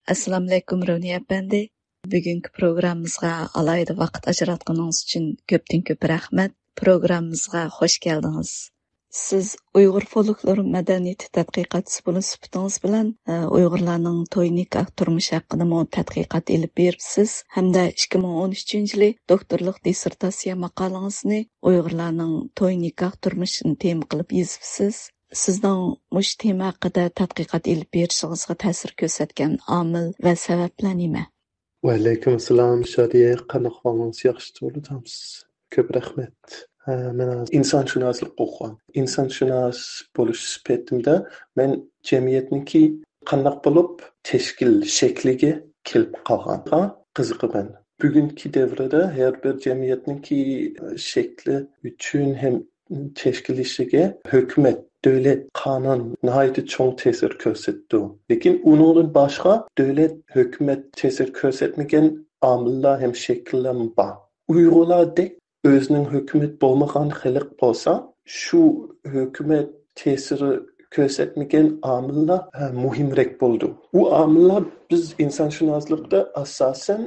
Assalamu alaykum Runi efendi. Bugungi programmamizga alayda vaqt ajratganingiz uchun ko'p rahmat. Programmamizga xush keldingiz. Siz Uyg'ur folklori madaniyati tadqiqotchisi bo'lib sifatingiz bilan Uyg'urlarning to'y nikoh turmushi haqida tadqiqot ilib beribsiz hamda 2013-yili doktorlik dissertatsiya maqolangizni Uyg'urlarning to'y nikoh turmushini tema qilib yozibsiz. Sizning mush tema haqida tadqiqot ilib berishingizga ta'sir ko'rsatgan omil va sabablar nima? Va alaykum assalom Shadiye, qanday holingiz yaxshi bo'libsiz? Ko'p rahmat. Men insonshunoslik o'qigan. Insonshunos bo'lish sifatimda men jamiyatniki qanday bo'lib tashkil shakliga kelib qolganga qiziqaman. Bugungi davrda har bir jamiyatniki shakli uchun ham tashkilishiga hukumat devlet qonun nihoyatda cho'ng ta'sir ko'rsatdi. Lekin uningdan boshqa devlet hukumat ta'sir ko'rsatmagan omillar ham shakllar bor. Uyg'urlardek o'zining hukumat bo'lmagan xalq bo'lsa, shu hukumat ta'siri ko'rsatmagan omillar muhimroq bo'ldi. U omillar biz insonshunoslikda asosan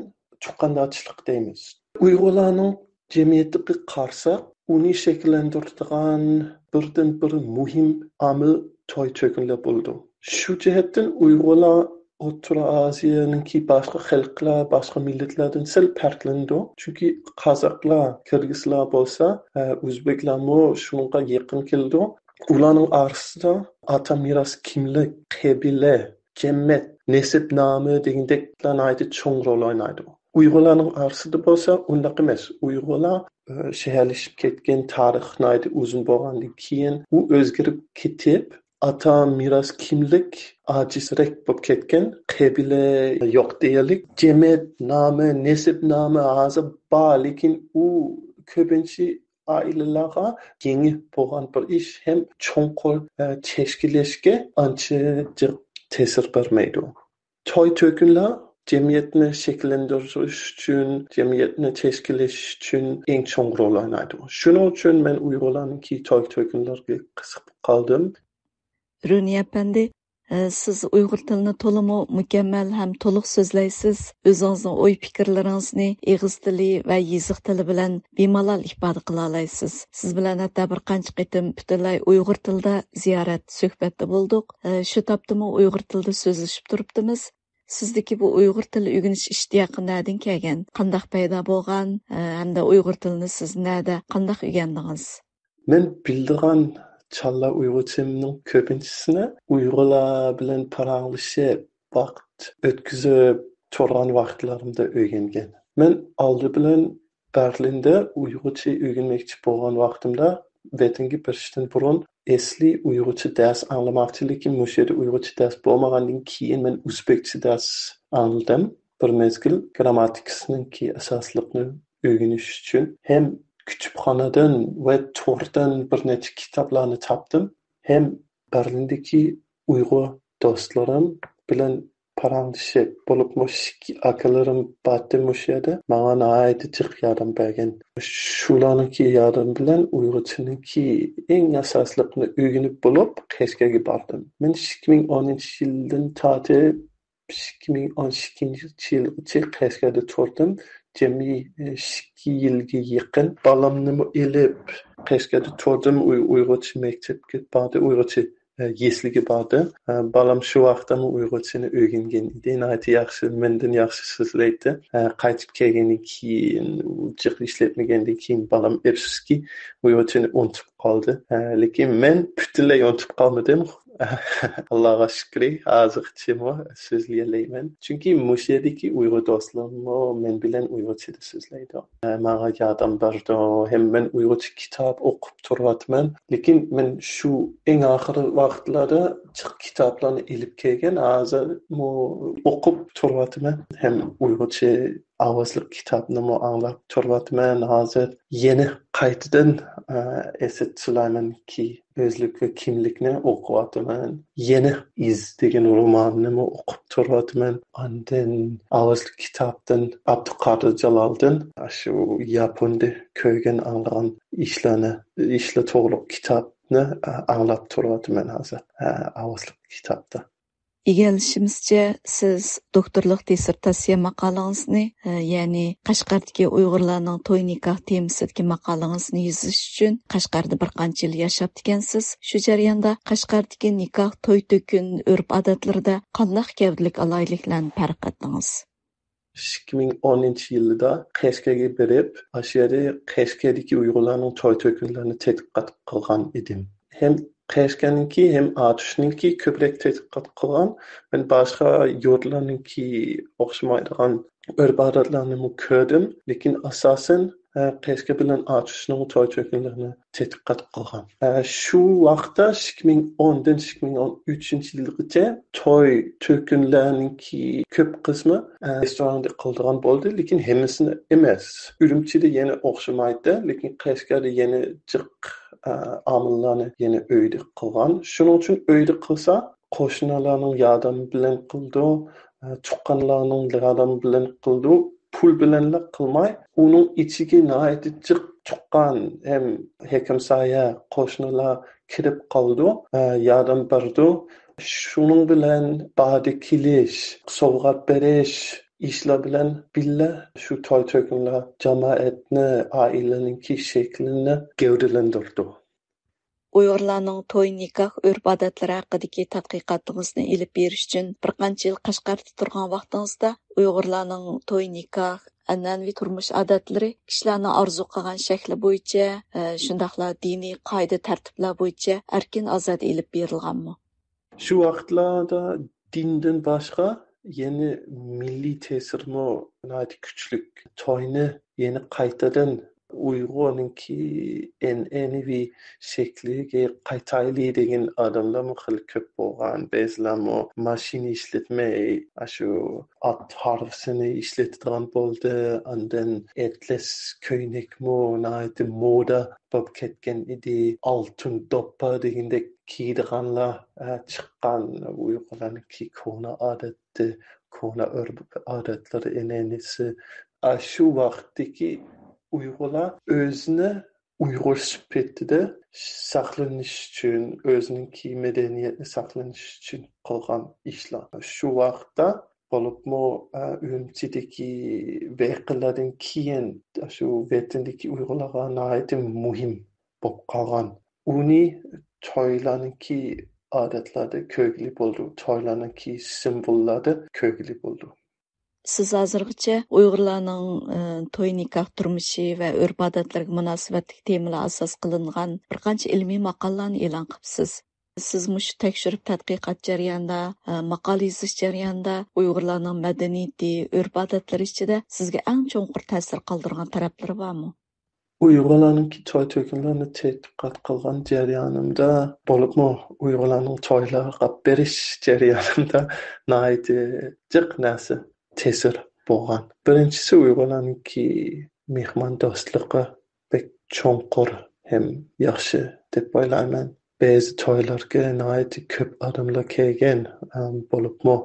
chuqandarchilik deymiz. Uyg'urlarning jamiyatiga qarasak, uni shakllantiradigan birdan bir muhim omil to'y to'kinlar bo'ldi. Shu jihatdan Uyg'urlar O'rta Osiyoninki boshqa xalqlar, boshqa millatlardan sal farqlandi. Chunki qozoqlar, qirg'izlar bo'lsa, o'zbeklarmi shunga yaqin keldi. Ularning orasida ota meros kimlik, qabila, jamiyat, nasab nomi degandeklar aytib cho'ng rol o'ynaydi. Uyg'urlarning orasida bo'lsa, undaq emas. Uyg'urlar shaharlashib ketgan tarixni uzun bo'lgandan keyin u o'zgarib ketib, ata meros kimlik ojizroq bo'lib ketgan, qabila yo'q deylik. Jamiyat nomi, nasab nomi hozir bor, lekin u ko'pincha oilalarga yangi bo'lgan bir ish ham cho'nqur tashkillashga ancha ta'sir bermaydi. To'y to'kinlar jamiyatni shakllantirish uchun, jamiyatni tashkillash uchun eng cho'ng rol o'ynaydi. Shuning uchun men Uyg'urlarningki to'y to'kinlarga qiziqib qoldim. Runi efendi, siz Uyg'ur tilini to'liq mukammal ham to'liq so'zlaysiz. O'zingizning o'y fikrlaringizni og'iz tili va yoziq tili bilan bemalol ifoda qila olasiz. Siz bilan hatto bir qancha qitim butunlay Uyg'ur tilida ziyorat suhbatda bo'ldik. Shu topdimi Uyg'ur tilida so'zlashib turibdimiz. Sizdagi bu Uyg'ur tili o'rganish ishtiyoqi nerdan kelgan? Qanday paydo bo'lgan? Hamda Uyg'ur tilini siz nerda qanday o'rgandingiz? Men bildigan Challa Uyg'urchimning ko'pinchisini Uyg'urlar bilan paranglashib, vaqt o'tkazib turgan vaqtlarimda o'rgangan. Men oldi bilan Berlinda Uyg'urcha o'rganmoqchi bo'lgan vaqtimda vatanga borishdan burun asli Uyg'urcha dars anglamoqchi, lekin bu yerda Uyg'urcha dars bo'lmagandan keyin men o'zbekcha dars angladim. Bir mezgil grammatikasininki asosliqni o'rganish uchun hem kütüpxanadan ve tordan bir neçe kitaplarını tapdım. Hem Berlin'deki Uyghur dostlarım bilen paranglashib bo'libmuş akalarim batdimuş yerda manga nihoyatda jiq yordam bergan. Shularniki yordam bilan Uyg'urchaniki eng asosliqni o'rganib bo'lib Qashqarga bordim. Men 2010-yildan tortib 2012-yilgacha Qashqarda turdim. Cemi 2 yilga yaqin balamni elib Qashqarda turdim. Uyg'urcha maktabga bordi, Uyg'urcha yesliga bordi. Balam shu vaqtda Uyg'urchani o'rgangan edi. Nihoyatda yaxshi, mendan yaxshi so'zlaydi. Qaytib kelgandan keyin, jiq ishlatmagandan keyin balam afsuski Uyg'urchani unutib qoldi. Lekin men butunlay unutib qolmadim. Allohga shukr, hozircha so'zlayman. Chunki mushedagi Uyg'ur do'stlarim men bilan Uyg'urchada so'zlaydi. Menga yordam berdi. Hem men Uyg'urcha kitob o'qib turyapman. Lekin men shu eng oxirgi vaqtlarda kitoblarni ilib kelgan, hozir o'qib turyapman. Hem Uyg'urcha ovozli kitobni anglab turyapman. Hozir yana qaytadan Esed Sulaymonki o'zlik va kimlikni o'qiyapman. Yana iz degan romanni o'qib turyapman. Ondan ovozli kitobdan Abduqodir Jaloldan shu Yaponda ko'rgan anglagan ishlar to'g'ri kitobni anglab turyapman hozir ovozli kitobda. İgəlişimizcə, siz doktorluq dissertasiya maqalanızını, yəni Qashqardakı Uyğurlarning to'y nikoh temasidagi maqalangizni yozish uchun Qashqarda bir qancha yil yashab degansiz. Shu jarayonda Qashqardagi nikoh, to'y to'kin, urf-odatlarida qanday gavdalik alayliklarni farq etdingiz? 2010-yilda Qashqarga berib, o'sha yerda Qashqardagi Uyg'urlarning to'y to'kinlarini tadqiqot qilgan edim. Hem Qashqarniki hem Atushninki ko'proq tadqiqot qilgan. Men boshqa yurtlarniki o'xshamaydigan urf-odatlarni ko'rdim, lekin asosan Qashqar bilan Atushning to'y to'kinlarini tadqiqot qilgan. Shu vaqtda 2010dan 2013-yilgacha to'y to'kinlarniki ko'p qismi restoranda qildigan bo'ldi, lekin hammasini emas. Urumchida yana o'xshamaydi, lekin Qashqarda yana jiq amillarni yana uyda qilgan. Shuning uchun uyda qilsa, qo'shnilarning yordami bilan qildi, tuqqanlarning yordami bilan qildi, pul bilanla qilmay, uning ichiga nihoyatda jiq tuqqan ham hakamsoya qo'shnilar kirib qoldi, yordam berdi. Shuning bilan ba'di kelish, sovg'at berish ishlar bilan billa shu to'y to'kinlar jamoatni, oilaninki shaklini gavdalantirdi. Uyg'urlarning to'y nikoh urf-odatlari haqidagi tadqiqotingizni ilib berish uchun bir qancha yil Qashqarda turgan vaqtingizda Uyg'urlarning to'y nikoh an'anaviy turmush odatlari kishilarning orzu qilgan shakli bo'yicha, shundaqla diniy qoida tartiblar bo'yicha erkin ozod ilib berilganmi? Shu vaqtlarda dindan boshqa yana milliy ta'sirmi nihoyatda kuchli. To'yni yana qaytadan Uyg'urninki an'anaviy shakliga qaytaylik degan odamlar xil ko'p bo'lgan. Ba'zilar mashina ishlatmay, shu ot harfsini ishlatadigan bo'ldi. Undan atlas ko'ylakmi nihoyatda moda bo'lib ketgan edi. Oltin doppa degandek kiydiganlar chiqqan. Uyg'urlarninki ko'na odati, ko'na urf-odatlari an'anasi. Shu vaqtdagi Uyg'urlar o'zini Uyg'ur sifatida saqlanish uchun, o'zininki madaniyatni saqlanish uchun qilgan ishlar. Shu vaqtda bo'libmi Urumchidagi voqealardan keyin shu vatandagi Uyg'urlarga nihoyatda muhim bo'lib qolgan. Uni to'ylarninki odatlarda ko'rgili bo'ldi, to'ylarninki simbollarda ko'rgili bo'ldi. Siz hozirgacha Uyg'urlarning to'y nikoh turmushi va urf-odatlariga munosabatli temalar asos qilingan bir qancha ilmiy maqolalarni e'lon qilibsiz. Siz mush tekshirib tadqiqot jarayonida, maqola yozish jarayonida Uyg'urlarning madaniyati, urf-odatlari ichida sizga eng cho'nqur ta'sir qoldirgan taraflari bormi? Uyg'urlarninki to'y to'kinlarini tadqiqot qilgan jarayonimda, bo'libmi Uyg'urlarning to'ylarga berish jarayonimda nihoyatda jiq narsa ta'sir bo'lgan. Birinchisi Uyg'urlarninki mehmondo'stligi bek cho'nqur ham yaxshi deb o'ylayman. Ba'zi to'ylarga nihoyatda ko'p odamlar kelgan bo'libmi.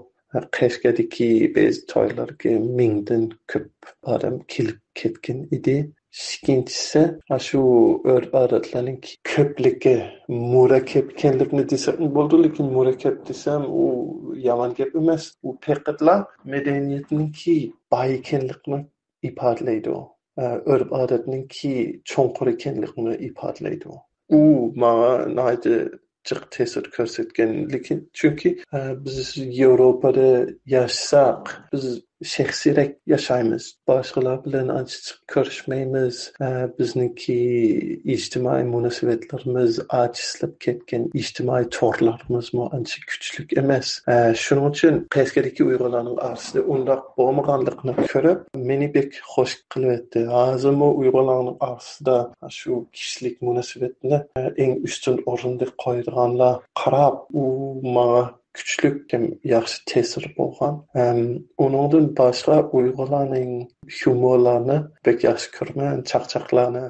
Qashqardagi ba'zi to'ylarga 1000dan ko'p odam kelib ketgan edi. Ikkinchisi, shu urf-odatlarning ko'pligi murakkab ekanligini desam bo'ldi, lekin murakkab desam u yomon gap emas. U faqatla madaniyatninki boy ekanligini ifodalaydi. Urf-odatninki cho'nqur ekanligini ifodalaydi. U menga nihoyatda jiq ta'sir ko'rsatgan, lekin chunki biz Yevropada yashasak, biz shaxsiyroq yashaymiz. Boshqalar bilan ancha ko'rishmaymiz. Bizningki ijtimoiy munosabatlarimiz ajizlab ketgan, ijtimoiy to'rlarimiz ancha kuchli emas. Shuning uchun Qashqardagi Uyg'urlarning orasida undaq bo'lmaganligini ko'rib, meni bek xush qilyapti. Hozirmi Uyg'urlarning orasida shu kishilik munosabatni eng ustun o'rinda qo'yganlar qarab, u menga kuchlik ham yaxshi ta'sir bo'lgan. Uningdan boshqa Uyg'urlarning humorlarini bek yaxshi ko'raman, chaqchaqlarni.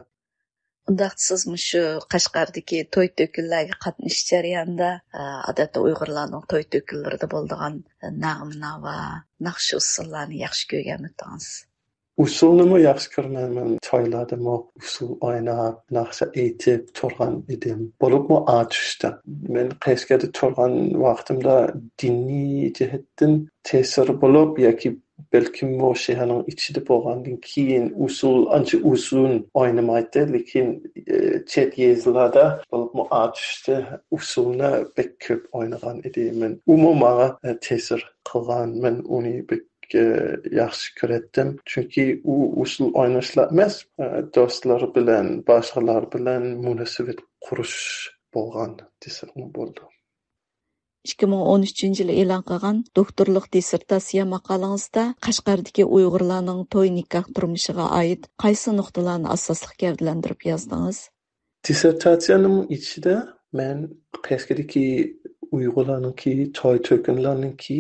Undaq siz shu Qashqardagi to'y to'kinlarga qatnashish jarayonida odatda Uyg'urlarning to'y to'kinlarida bo'ladigan nag'ma va naqsh usullarni yaxshi ko'rganmidingiz? Usulni mu yaxshi ko'raman. Men to'ylarda usul o'ynab, naqsha aytib turgan edim. Bo'libmi atishda. Men Qashqarda turgan vaqtimda diniy jihatdan ta'sir bo'lib yoki balkim shaharning ichida bo'lgandan keyin ancha usul o'ynamaydi, lekin chet yezlarda bo'libmi atishda usulni bek ko'p o'ynagan edim. U menga ta'sir qilgan. Men uni yaxshi ko'rdim, chunki u usul o'ynashlar emas, do'stlar bilan, boshqalar bilan munosabat qurish bo'lgan desam bo'ldi. 2013 yılı e'lon qilgan doktorluq dissertasiya maqolangizda Qashqardagi Uyg'urlarning to'y nikoh turmushiga oid qaysi nuqtalarni asosli gavdalantirib yozdingiz? Dissertatsiyaning ichida men Qashqardagi Uyg'urlarningki to'y to'kinlarningki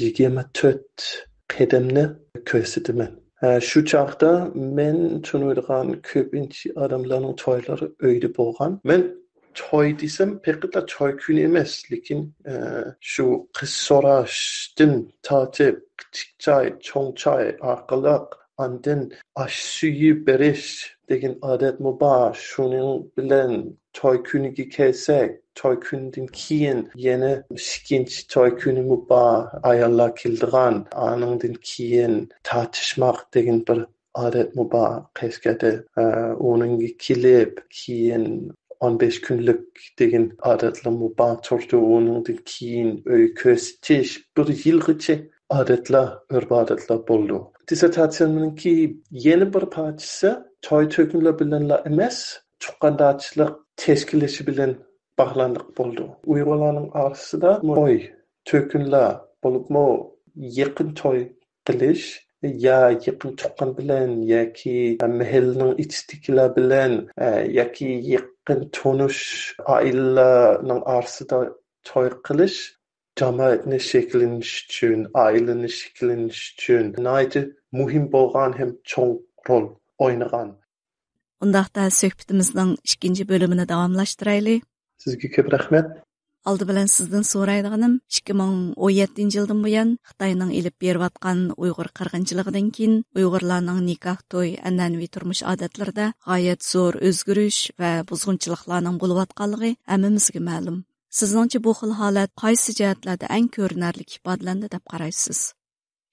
24 qadamni ko'rsataman. Shu chaqda men tushunadigan ko'pincha odamlarning to'ylari uyda bo'lgan. Men to'y desam faqat to'y kuni emas, lekin shu qiz so'rashdan tortib kichik choy, cho'ng choy orqali andin osh suyi berish degan odatmi bor. Shuning bilan to'y kuniga kelsak, to'y kunidan keyin yana ikkinchi to'y kunimi bor. Ayollar keldigan, aningdan keyin tartishmoq degan bir odatmi bor Qashqarda. Uningga kelib, keyin 15 kunlik degan odatlarmi bor turdi. Uningdan keyin uy ko'rsatish bir yilgacha odatlar, urf-odatlar bo'ldi. Dissertatsiyamninki yana bir parchasi to'y to'kinlar bilanla emas, tuqqandochilik tashkillashi bilan bog'landiq bo'ldi. Uyg'urlarning orasida to'y to'kinlar bo'libmi yaqin to'y qilish ya yaqin tuqqan bilan yoki mahallaning ichidagilar bilan yoki yaqin tonish oilalarning orasida to'y qilish jamoatni shakllanish uchun, oilani shakllanish uchun nihoyatda muhim bo'lgan ham cho'ng rol o'ynagan. Undaqda suhbatimizning ikkinchi bo'limini davomlashtiraylik. Sizga ko'p rahmat. Aldı bilan sizdan so'raydiganim 2017 yildan buyon Xitoyning ilib berayotgan Uyg'ur qirg'inchiligidan keyin Uyg'urlarning nikoh, to'y, an'anaviy turmush odatlarida g'oyat zo'r o'zgarish va buzg'unchiliklarning bo'layotganligi hammamizga ma'lum. Sizningcha bu xil holat qaysi jihatlarda eng ko'rinarli ifodalandi deb qaraysiz?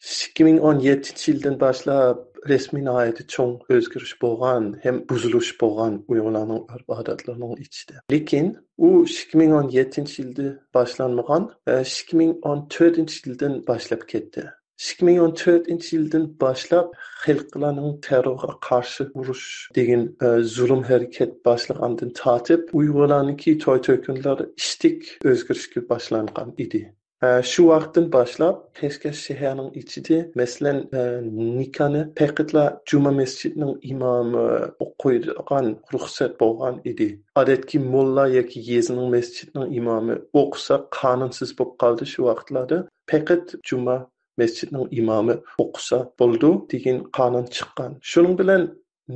2017 yildan boshlab resmiy nihoyatda cho'ng o'zgarish bo'lgan, ham buzilish bo'lgan Uyg'urlarning urf-odatlarining ichida. Lekin u 2017 yilda boshlanmagan, 2014 yildan boshlab ketdi. 2014 yildan boshlab xalqlarning terrorga qarshi urush degan zulm harakat boshlagandan tortib Uyg'urlarningki to'y to'kinlari ishtik o'zgarishga boshlangan edi. Shu vaqtdan boshlab Qashqar shahrining ichida masalan nikohni faqatla Juma masjidining imomi o'qiydigan ruxsat bo'lgan edi. Odatki mulla yoki yezining masjidining imomi o'qisa qonunsiz bo'lib qoldi. Shu vaqtlarda faqat Juma masjidining imomi o'qisa bo'ldi degan qonun chiqqan. Shuning bilan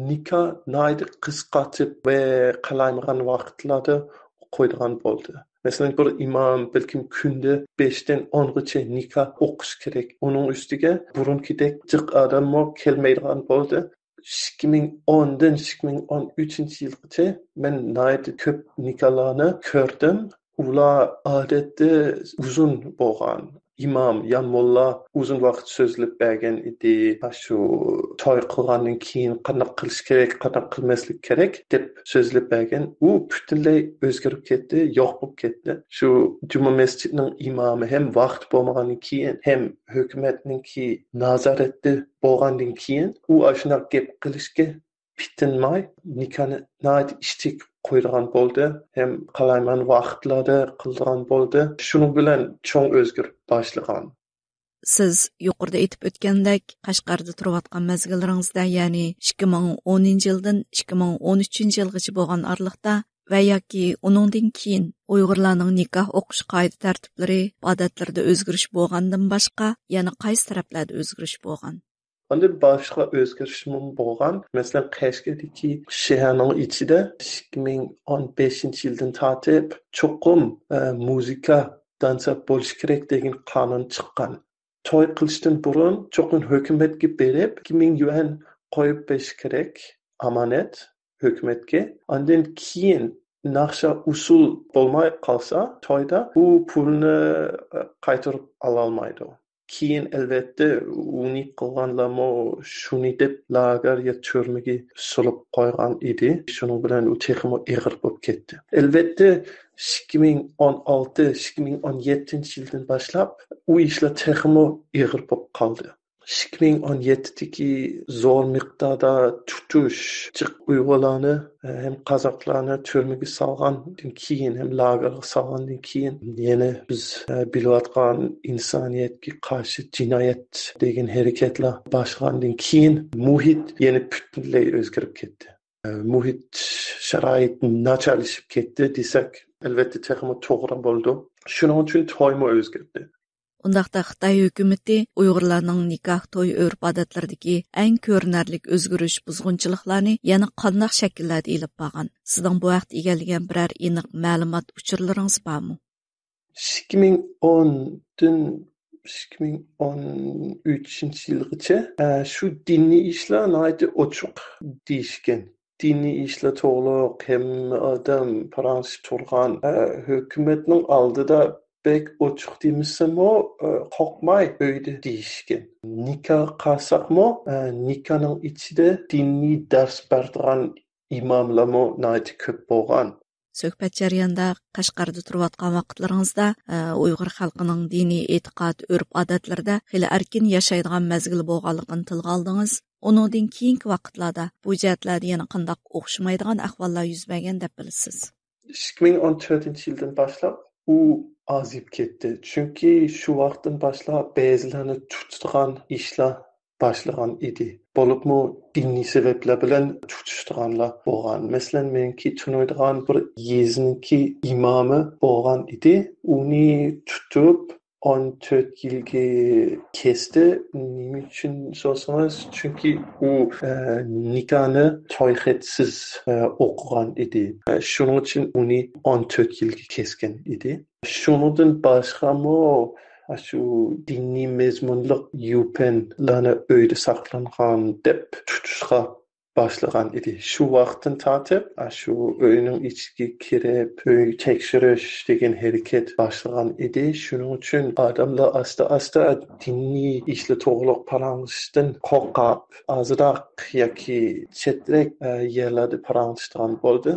nikoh nihoyatda qisqartib va qalaymagan vaqtlarda o'qiydigan bo'ldi. Mesela bir imam belki kunda 5'ten 10'gacha nikoh o'qish kerak. Uning ustiga burunkidek jiq odam kelmaydigan bo'ldi. 2010dan 2013 yilgacha men nihoyatda ko'p nikohlarni ko'rdim. Ular odatda uzun bo'lgan. İmam, ya mulla uzun vaqt so'zlab bergan edi. Shu to'y qilgandan keyin qanday qilish kerak, qanday qilmaslik kerak deb so'zlab bergan. U butunlay o'zgarib ketdi, yo'q bo'lib ketdi. Shu Juma masjidining imomi ham vaqt bo'lmagandan keyin, ham hukumatningki nazoratda bo'lgandan keyin u ashuna gap qilishga pitinmay nikohni nihoyat ishtik qo'ydigan bo'ldi. Hem qalayman vaqtlarda qildigan bo'ldi. Shuning bilan cho'ng o'zgarib boshlagan. Siz yuqorida aytib o'tgandek, Qashqarda turayotgan mezgillaringizda, ya'ni 2010 yildan 2013 yilgacha bo'lgan oraliqda va yoki uningdan keyin Uyg'urlarning nikoh o'qish qoida tartiblari, odatlarida o'zgarish bo'lgandan boshqa, yana qaysi taraflarda o'zgarish bo'lgan? Ondan boshqa o'zgarishim bo'lgan. Masalan, Qashqardagi shaharning ichida 2015 yildan tortib cho'qim muzika dansa bo'lish kerak degan qonun chiqqan. toy qilishdan burun cho'qin hukumatga berib 2000 yuan qo'yib berish kerak amanet hukumatga. Ondan keyin naqsha usul bo'lmay qolsa toyda bu pulni qaytarib ololmaydi. Keyin albatta uni qilganlarmi shuni deb lager ya turmaga solib qo'ygan edi. Shuning bilan u texmo ig'ir bo'lib ketdi. Albatta 2016-2017 yildan boshlab u ishlar texmo ig'ir bo'lib qoldi. 2017'deki zor miqdarda tutuş, Uyg'urlarni hem Qozoqlarni turmaga solgandan keyin hem lagerga solgandan keyin yana biz bilayotgan insoniyatga qarshi jinoyat degan harakatlar boshlagandan keyin muhit yana butunlay o'zgarib ketdi. Muhit sharoit nacharlashib ketdi desak albatta texmo to'g'ri bo'ldi. Shuning uchun to'ymo o'zgardi. Undaqda Xitoy hökuməti Uyğurlarning nikoh to'y urf-odatlaridagi eng ko'rinarli o'zgarish buzg'unchiliklarni yana qanday shakllarda elib borgan? Sizning bu vaqt egallagan biror aniq ma'lumot uchurlaringiz bormi? 2010dan 2013 yilgacha shu diniy ishlar nihoyatda ochiq deyishgan. Diniy ishlar to'liq hamma odam paranjib turgan hukumatning oldida bek ochiq demisimi qoqmay uyda deyishgan. Nikoh qilsaqmi nikohning ichida diniy dars beradigan imomlarmi nihoyat ko'p bo'lgan. Söhbət jarayonida Qashqarda turayotgan vaqtlaringizda Uyg'ur xalqining diniy e'tiqod, urf-odatlarida xili erkin yashaydigan mazgil bo'lganligini tilga oldingiz. Uningdan keyingi vaqtlarda bu jihatlarda yana qanday o'xshamaydigan ahvollar yuz bergan deb bilasiz? 2014-yildan boshlab u azib ketdi. Chunki shu vaqtdan boshlab ba'zilarni tutadigan ishlar başlagan edi. Bo'libmi diniy sabablar bilan tutishganlar bo'lgan. Masalan, menki tunuydigan bir yezniki imomi bo'lgan edi. Uni tutib 14 yilga kesdi. Nima uchun so'rasangiz, chunki u nikohni to'yxatsiz o'qigan edi. Shuning uchun uni 14 yilga kesgan edi. Shundan boshqami shu diniy mazmunli yupenlarni uyda saqlangan deb tutishga boshlagan edi. Shu vaqtdan tortib shu uyning ichiga kirib uy tekshirish degan harakat boshlagan edi. Shuning uchun odamlar asta diniy ishlar to'g'ri paranglashdan qo'rqib ozroq yoki chetrak yerlarda paranglashgan bo'ldi.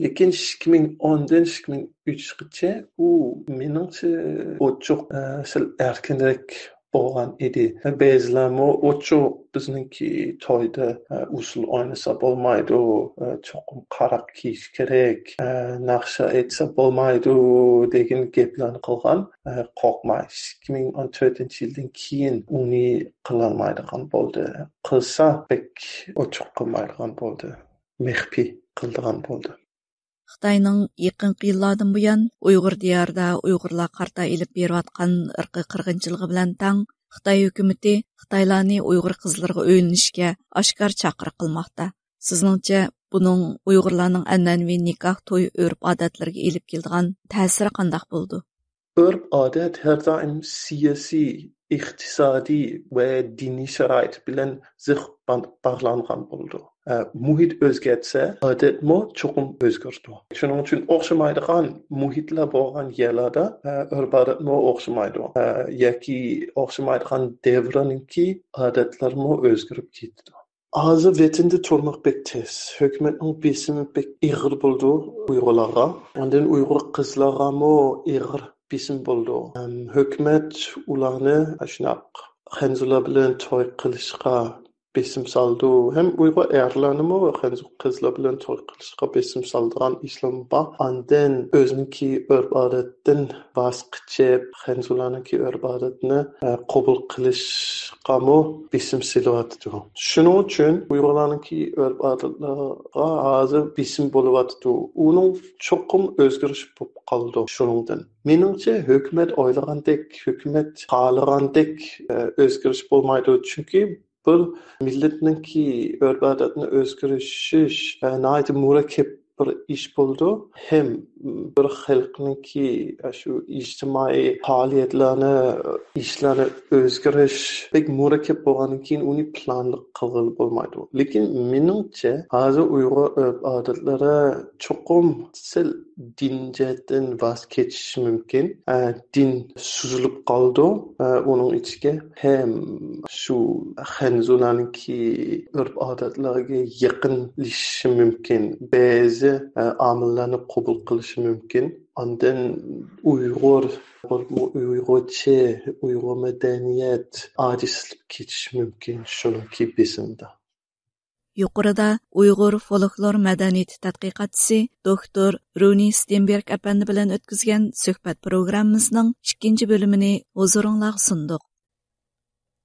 Lekin 2010dan 2003gacha u meningcha ochiq sal erkinroq bo'lgan edi. Ba'zilarmi ochiq bizningki to'yda usul o'ynasa bo'lmaydi, cho'qim qarab kiyish kerak, naqsha aytsa bo'lmaydi degan gaplarni qilgan. Qo'rqmay 2014-yildan keyin uni qilolmaydigan bo'ldi. Qilsa bek ochiq qilmaydigan bo'ldi. Mexfi qildigan bo'ldi. Xitoyning yaqinqi yillardan buyon Uyg'ur diyorida Uyg'urlar qarta ilib berayotgan irqiy qirg'inchiligi bilan tang Xitoy hukumatı Xitoylarni Uyg'ur qizlariga o'ylanishga oshkor chaqiriq qilmoqda. Sizningcha buning Uyg'urlarning an'anaviy nikoh to'y urf-odatlariga ilib kelgan ta'siri qanday bo'ldi? Urf-odat har doim siyosiy, iqtisodiy va diniy sharoit bilan ziq bog'langan bo'ldi. Muhit o'zgarsa, odatmi cho'qim o'zgardi. Shuning uchun o'xshamaydigan muhitlar bo'lgan yerlarda urf-odatmi o'xshamaydi. Yoki o'xshamaydigan davriningki odatlarmi o'zgarib ketdi. Hozir vatanda turmoq bek tez. Hukumatning besimi bek ig'ir bo'ldi Uyg'urlarga. Undan Uyg'ur qizlargami ig'ir besim bo'ldi. Hukumat ularni shunaqa xanzular bilan to'y qilishga besim soldi. Hem Uyg'ur erlarnimi xanzu qizlar bilan to'y qilishga besim soldigan islom bor. Ondan o'ziniki urf-odatdan voz kechib, xanzularniki urf-odatni qabul qilishgami besim solyapti. Shuning uchun Uyg'urlarniki urf-odatlarga hozir besim bo'lyapti. Uning cho'qim o'zgarish bo'lib qoldi shuningdan. Meningcha hukumat o'ylagandek, hukumat xohlagandek o'zgarish bo'lmaydi. Chunki bir millatninki urf-odatni o'zgarishish nihoyat murakkab bir iş buldu. Hem bir halkınki şu ictimai faaliyetlerini, işlerini özgürüş pek murakkep bolgandan keyin uni planlık kılgılı bolmaydı. Lekin menimçe hazır Uygur adetlere çokum sil din jihatdan vaz kechish mumkin. Din suzulup kaldı. Onun içige hem şu hanzularninki örf adetlerine yakınlaşışı mümkün. Bazı amillarni qabul qilishi mümkün. Ondan Uyg'urcha, Uyg'ur madaniyat ojislab ketishi mumkin shuniki besimda. Yuqorida Uyg'ur folklor madaniyati tadqiqotchisi doktor Runi Stenberg apandi bilan o'tkazgan suhbat programmamizning 2 bo'limini huzuringizga sundik.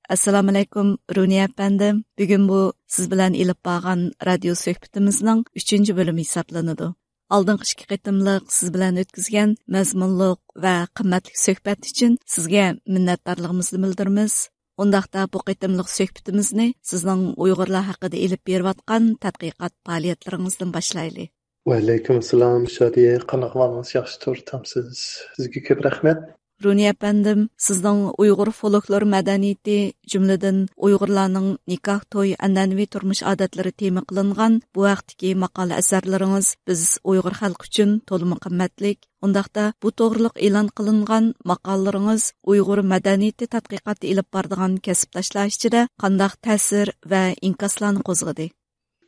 Assalomu alaykum Runi apandi. Bugun bu siz bilan ilib borgan radio suhbatimizning 3 bo'limi hisoblanadi. Алдыңғы 2 qitimliq siz bilan o'tkazgan mazmunliq va qimmatli suhbat uchun sizga minnatdorligimizni bildiramiz. Undaqda bu qitimliq suhbatimizni sizning Uyg'urlar haqida elib berayotgan tadqiqot faoliyatlaringizdan boshlayli. Va alaykum assalom Shadiye, qanaqvarsiz? Yaxshi turibsiz? Sizga ko'p rahmat. Runi apandim, sizning Uyg'ur folklor madaniyati, jumladan Uyg'urlarning nikoh, to'y, an'anaviy turmush odatlari tema qilingan bu vaqtdagi maqola asarlaringiz biz Uyg'ur xalqi uchun to'liq qimmatlik. Undaqda bu to'g'riliq e'lon qilingan maqolalaringiz Uyg'ur madaniyati tadqiqoti ilib boradigan kasbdoshlar ichida qanday ta'sir va inkoslarni qo'zg'adi?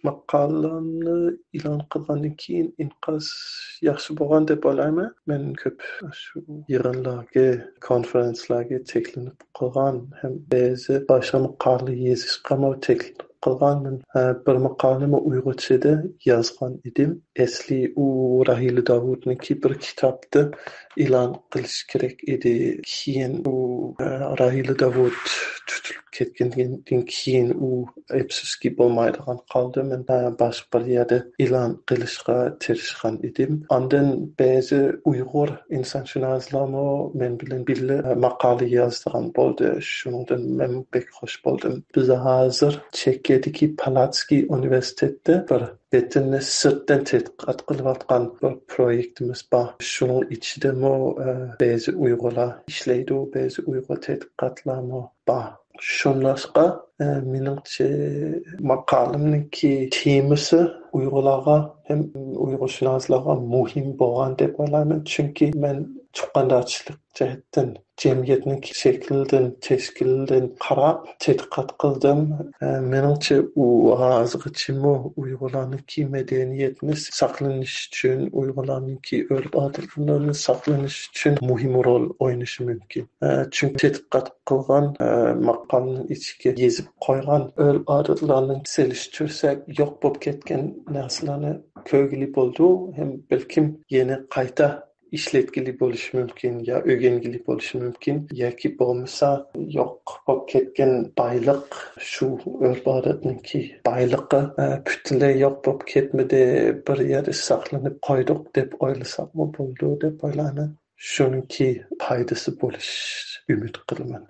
Maqolamni e'lon qilgandan keyin inqoz yaxshi bo'lgan deb o'ylayman. Men ko'p shu yig'inlarga, konferenslarga taklif qilgan, ham ba'zi boshqa maqola yozishga taklif qilganman. Bir maqolani Uyg'urchada yozgan edim. Asli u Rahila Davudniki bir kitobda e'lon qilish kerak edi. Keyin u Rahila Davud tutilib ketgandan keyin u afsuski bo'lmaydigan qoldi. Men boshqa bir yerda e'lon qilishga tirishgan edim. Ondan ba'zi Uyg'ur insonshunoslarmi men bilan birga maqola yozgan bo'ldi. Shundan men bek xush bo'ldim. Biz hozir Chekiyadagi Palatskiy universitetda bir betinni sirtdan tadqiqot qilayotgan bir proyektimiz bor. Shuning ichida ba'zi Uyg'urlar ishlaydi, ba'zi Uyg'ur tadqiqotlarmi bor. Shunlashqa menimcha maqolamniki temasi Uyg'urlarga ham Uyg'urshunoslarga muhim bo'lgan deb o'ylayman. Chunki men chiqqandarchilik jihatdan jamiyatning shaklidan, tashkilidan qarab tadqiqot qildim. Menimcha u hozirgacha Uyg'urlarningki madaniyatni saqlanish uchun, Uyg'urlarningki urf-odatlarini saqlanish uchun muhim rol o'ynashi mumkin. Chunki tadqiqot qilgan maqolning ichiga yezib qo'ygan urf-odatlarni selishtirsak, yo'q bo'lib ketgan narsalarni ko'rgili bo'ldi. Ham balkim yana qayta ishlatgili bo'lishi mumkin, yo o'rgangili bo'lishi mumkin, yoki bo'lmasa yo'q bo'lib ketgan boyliq, shu urf-odatningki boyligi butunlay yo'q bo'lib ketmadi, bir yerda saqlanib qo'ydik deb o'ylasakmi bo'ldi deb o'ylayman. Shuningki foydasi bo'lish umid qilaman.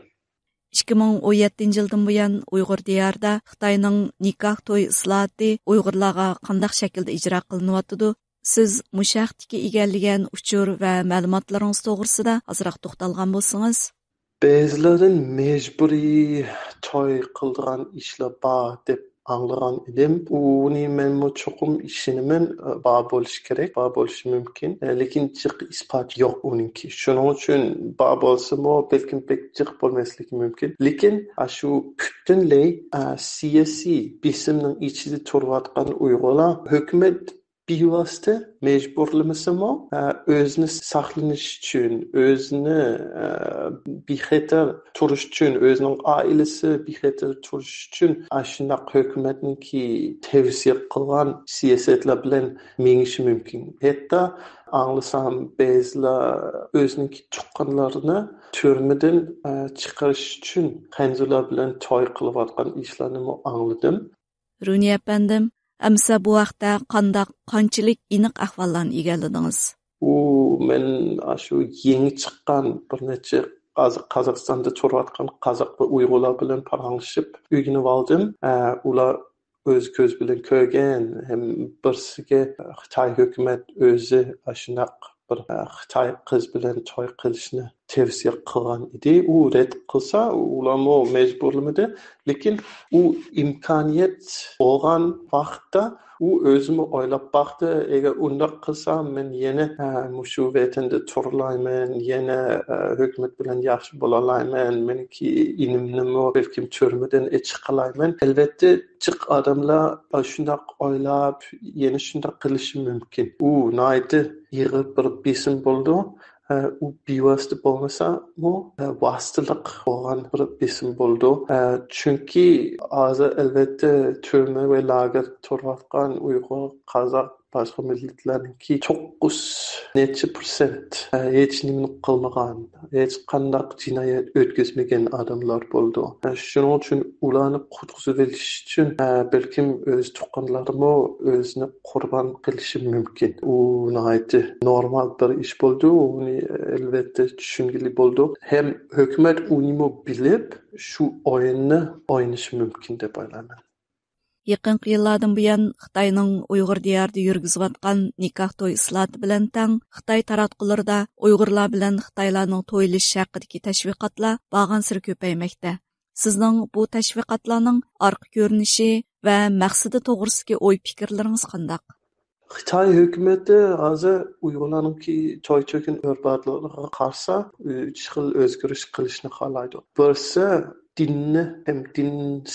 2017 yıldan buyan Uyghur diyarda Xitoyning nikoh to'y islohoti Uyg'urlarga qanday shaklda ijro qilinyapti? Siz mushaqtiki egallagan uchur va ma'lumotlaringiz to'g'risida ozroq to'xtalgan bo'lsangiz. Ba'zilardan majburiy to'y qildigan ishlar bor deb anglagan edim. Uni men cho'qim ishonaman, bor bo'lishi kerak, bor bo'lishi mumkin. Lekin jiq isbot yo'q uninki. Shuning uchun bor bo'lsa-mu, balkim pek jiq bo'lmasligi mumkin. Lekin shu butunlay siyosiy besimning ichida turayotgan Uyg'urlar hukumat bevosita majburlamasimi o'zini saqlanish uchun, o'zini bexatar turish uchun, o'zining oilasi bexatar turish uchun shunday hukumatningki tavsiya qilgan siyosatlar bilan mengishi mumkin. Hatto anglasam ba'zilar o'zining tuqqanlarini turmadan chiqarish uchun xanzurlar bilan to'y qilayotgan ishlarni angladim. Runi apandim, amsa bu vaqtda qanchalik aniq ahvollarni egalladingiz? Men shu yangi chiqqan bir necha Qozog'istonda turayotgan qozoq va Uyg'urlar bilan paranglashib o'rganib oldim. Ular öz göz bilen kögen hem birsiga Xitoy hukumat o'zi ashunaq bir Xitoy qiz bilan to'y qilishni tavsiya qilgan edi. U red qilsa, ularmo majburlamadi, lekin u imkoniyat bo'lgan vaqtda u o'zimi o'ylab baxtı, agar undaq qilsam men yana mushu vatanda turilayman, yana hukumat bilan yaxshi bo'lalayman, meniki inimnimi balkim turmadan chiqalayman. Albatta jiq odamlar shundaq o'ylab yana shundaq qilishi mumkin. U naydi yig'ib bir besim bo'ldi. U bevosita bo'lmasa-mu vositalik bo'lgan bir besim bo'ldi. Chunki hozir albatta turma va lager turayotgan Uyg'ur, Qozoq, boshqa millatlarniki 9% hech nimani qilmagan, hech qanday jinoyat o'tkazmagan odamlar bo'ldi. Shuning uchun ularni qutqizib olish uchun balkim o'z tuqqanlarimi o'zini qurbon qilishi mumkin. U nihoyatda normal bir ish bo'ldi. Uni albatta tushungili bo'ldi. Hem hukumat uni bilib shu o'yinni o'ynashi mumkin deb o'ylayman. Yaqinqi yillardan buyon Xitoyning Uyg'ur diyorida yurgizayotgan nikoh to'y islohati bilan tang Xitoy taratqularida Uyg'urlar bilan Xitoylarning to'yilishi haqidagi tashviqotlar bag'ansir ko'paymoqda. Sizning bu tashviqotlarning orqa ko'rinishi va maqsadi to'g'risidagi o'y-fikrlaringiz qanday? Xitoy hukumati hozir Uyg'urlarningki to'y-to'kin urf-odatlariga qarshi 3 xil o'zgarish qilishni xohlaydi. Birisi dinni hem din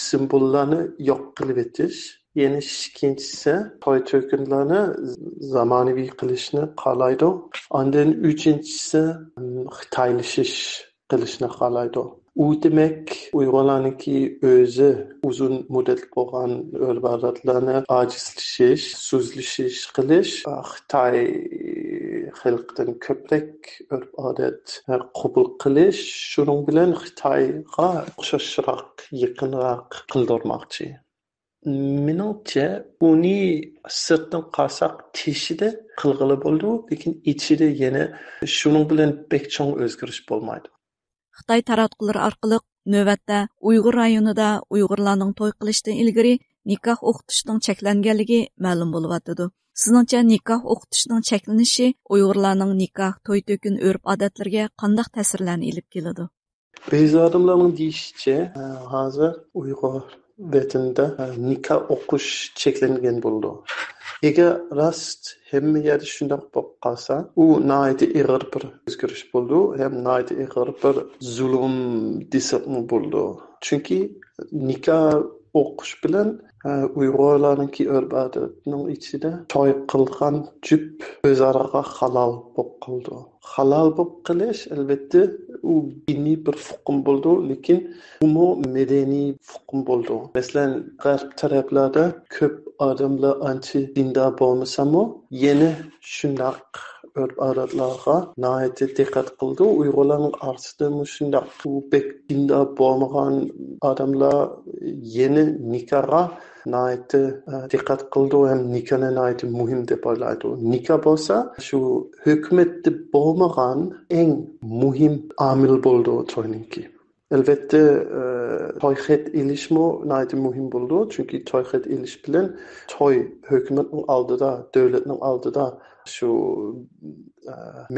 simbollarni yo'q qilib etish. Yana ikkinchisi to'y-to'kinlarni zamonaviy qilishni xohlaydi. Ondan uchinchisi xitoylashish qilishni xohlaydi. U demak Uyg'urlarningki o'zi uzun muddat bo'lgan urf-odatlarni ojizlashish, so'zlashish qilish, Xitoy xalqidan ko'proq urf-odat qabul qilish, shuning bilan Xitoyga o'xshashroq, yaqinroq qildirmoqchi. Menimcha uni sirtdan qarsak teshida qilg'ili bo'ldi, lekin ichida yana shuning bilan pek cho'ng o'zgarish bo'lmaydi. Xitoy taratqullari orqali navbatda Uyg'ur rayonida Uyg'urlarning to'y qilishdan ilgari nikoh o'qitishning cheklanganligi ma'lum bo'lyapti. Sizningcha nikoh o'qitishning cheklanishi Uyg'urlarning nikoh, to'y-to'kin urf-odatlariga qanday ta'sirlarni olib keladi? Ba'zi odamlarning deyishicha, hozir Uyg'ur vatanda nikoh o'qish cheklangan bo'ldi. Agar rost hamma yerda shunday bo'lib qolsa, u nihoyatda ig'ir bir o'zgarish bo'ldi, ham nihoyatda ig'ir bir zulm desakmi bo'ldi. Chunki nikoh o'qish bilan Uyg'urlarningki urf-odatning ichida to'y qilgan jup o'zaro halol bo'lib qoldi. Halol bo'lib qilish albatta u diniy bir hukm bo'ldi, lekin u madaniy hukm bo'ldi. Masalan, g'arb taraflarda ko'p odamlar ancha dindor bo'lmasa-mu, yana shunday urf-odatlarga nihoyatda diqqat qildi. Uyg'urlarning orasida shunday bek dindor bo'lmagan odamlar yana nikohga nihoyatda diqqat qildi ham nikohni nihoyatda muhim deb o'ylaydi. Nikoh bo'lsa, shu hukumatda bo'lmagan eng muhim omil bo'ldi to'yninki. Albatta to'y-xat ilishmi nihoyatda muhim bo'ldi, chunki to'y-xat ilish bilan to'y hukumatning oldida, davlatning oldida shu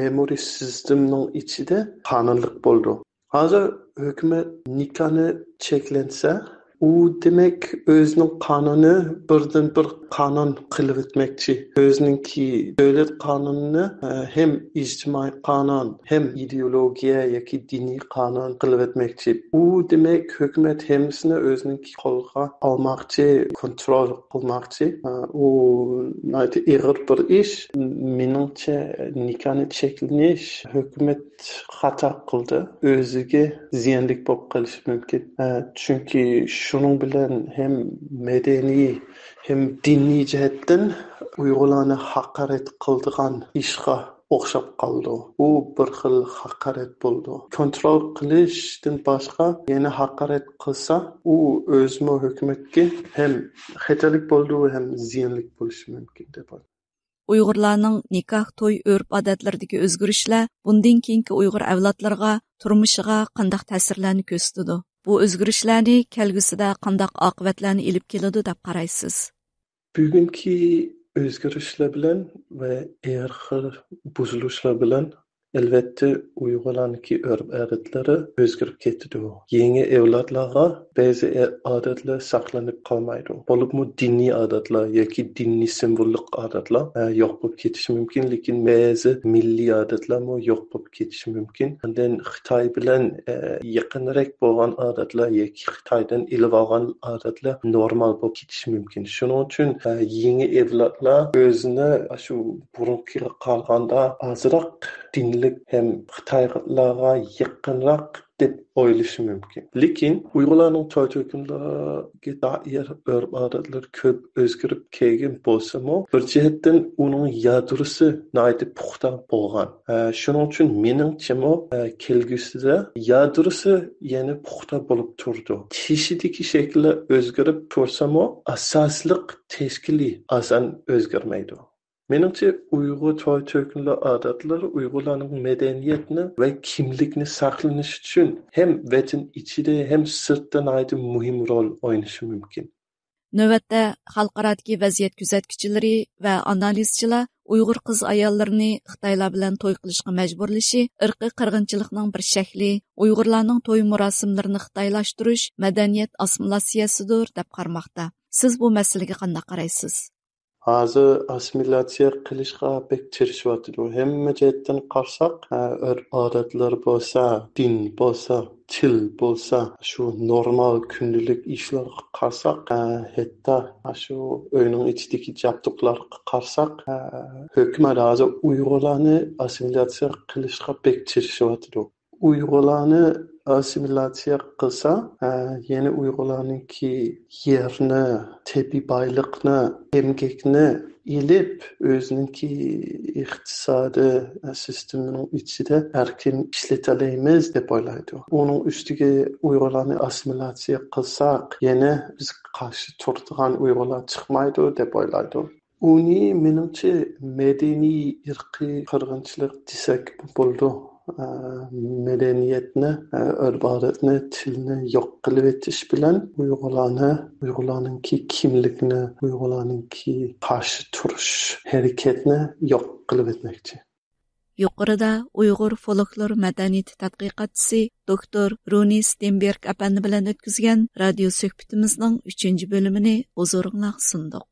memory sistemning ichida qonunlik bo'ldi. Hozir hukumat nikohni cheklansa, u demak o'zining qonuni birdan bir qonun qilib o'tmoqchi. O'zininki davlat qonunini hem ijtimoiy qonun, hem ideologiya yoki diniy qonun qilib o'tmoqchi. U demak hukumat hammasini o'zininki qo'lga olmoqchi, kontrol qilmoqchi. U nihoyatda ig'ir bir ish. Meningcha nikohni cheklanish hukumat xato qildi. O'ziga ziyonli bo'lib qolishi mumkin. Chunki shuning bilan hem madaniy hem diniy jihatdan Uyg'urlarni haqorat qildigan ishga o'xshab qoldi. U bir xil haqorat bo'ldi. Kontrol qilishdan boshqa yana haqorat qilsa, u o'zmo hukumatga hem xatarlik bo'ldi, hem ziyonli bo'lishi mumkin deb o'ylayman. Uyg'urlarning nikoh, to'y, urf-odatlaridagi o'zgarishlar bundan keyingi Uyg'ur avlodlariga, turmushiga qanday ta'sirlarni ko'rsatadi? bu o'zgarishlarni kelgusida qanday oqibatlarni ilib keladi deb qaraysiz? Bugungi o'zgarishlar bilan va xil buzilishlar bilan albatta Uyg'urlarniki urf-odatlari o'zgarib ketdi. Yangi avlodlarga ba'zi odatlar saqlanib qolmaydi. Bo'libmi diniy odatlar yoki diniy simvollik odatlar yo'q bo'lib ketishi mumkin, lekin ba'zi milliy odatlar yo'q bo'lib ketishi mumkin. Undan Xitoy bilan yaqinroq bo'lgan odatlar yoki Xitoydan ilib olgan odatlar normal bo'lib ketishi mumkin. Shuning uchun yangi avlodlar o'zini shu burunqiga qaraganda ozroq dinlik hem Xitoylarga yaqinroq deb o'ylashi mumkin. Lekin Uyg'urlarning to'y to'kinlarga doir urf-odatlar ko'p o'zgarib kelgan bo'lsa-mu, bir jihatdan uning yadrosi nihoyatda puxta bo'lgan. Shuning uchun meningcha kelgusida yadrosi yana puxta bo'lib turdi. Teshidagi shakllar o'zgarib tursa-mu, asosliq tashkiliy asan o'zgarmaydi. Menimcha Uyg'ur to'y to'kinlar odatlari Uyg'urlarning madaniyatini va kimlikni saqlanish uchun hem vatan ichida hem sirtda muhim rol o'ynashi mumkin. Növbətdə xalqaradakı vəziyyət küzətküçiləri və analizçilar Uyğur qız ayollarını Xitaylar bilan to'y qilishga majburlashi irqiy qirg'inchilikning bir shakli, Uyg'urlarning to'y murosimlarini xitoylashtirish madaniyat assimilyatsiyasidir deb qarmoqda. Siz bu masalaga qanday qaraysiz? Hozir assimilyatsiya qilishga pek tirishyapti. Hamma jihatdan qarsak, urf-odatlar bo'lsa, din bo'lsa, til bo'lsa, shu normal kundalik ishlarga qarsak, hatto shu uyning ichidagi jabduqlarga qarsak, hukumat hozir Uyg'urlarni assimilyatsiya qilishga pek tirishyapti. Uyg'urlarni assimilyatsiya qilsa, yana Uyg'urlarningki yerni, tabiiy boyliqni, emgakni ilib o'ziningki iqtisodiy sistemining ichida erkin ishlatalaymiz deb o'ylaydi. Uning ustiga Uyg'urlarni assimilyatsiya qilsak, yana biz qarshi turadigan Uyg'urlar chiqmaydi deb o'ylaydi. Uni menimcha madaniy irqiy qirg'inchilik desak bo'ldi. Medeniyetni, urf-odatni, tilni yo'q qilib etish bilan Uyg'urlarningki kimlikni, Uyg'urlarningki qarshi turish harakatni yo'q qilib etmoqchi. Yuqorida Uyg'ur folklor madaniyati tadqiqotchisi doktor Runi Stenberg apandi bilan o'tkazgan radio suhbatimizning 3-bo'limini huzuringizga sundik.